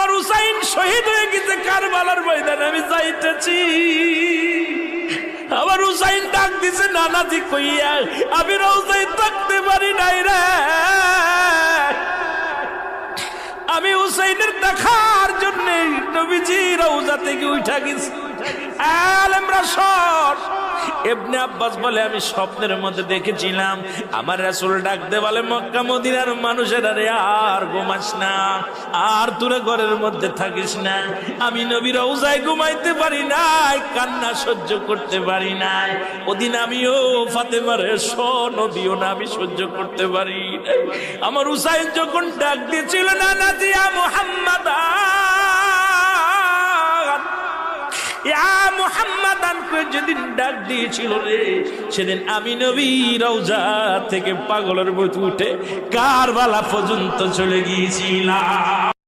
আমার হুসাইন শহীদ হয়ে গেছে কারবালার ময়দানে, আমি যাইতেছি। আমার হুসাইন ডাক দিছে নানাজি কইয়া, আমি রওজায় থাকতে পারি নাই রে, আমি হুসাইনের দেখার জন্য নবীজি রওজা থেকে উঠা গেছি। আলেমরা সর। ইবনে আব্বাস বলে আমি স্বপ্নের মধ্যে দেখেছিলাম আমার রাসূল ডাক দে বলে, মক্কা মদিনার মানুষেরা রে আর ঘুমাস না, আর তোরা ঘরের মধ্যে থাকিস না। আমি নবীর রওজায় ঘুমাইতে পারি নাই, কান্না সহ্য করতে পারি নাই। ওদিন আমিও ফাতেমার নবীও না আমি সহ্য করতে পারি নাই। আমার হুসাইন যখন ডাক দিয়েছিল না নাজিয়া মুহাম্মাদ মুহাম্মাদান করে যেদিন ডাক দিয়েছিল রে, সেদিন আমি নবী রওজা থেকে পাগলের মতো উঠে কারবালা পর্যন্ত চলে গিয়েছিলাম।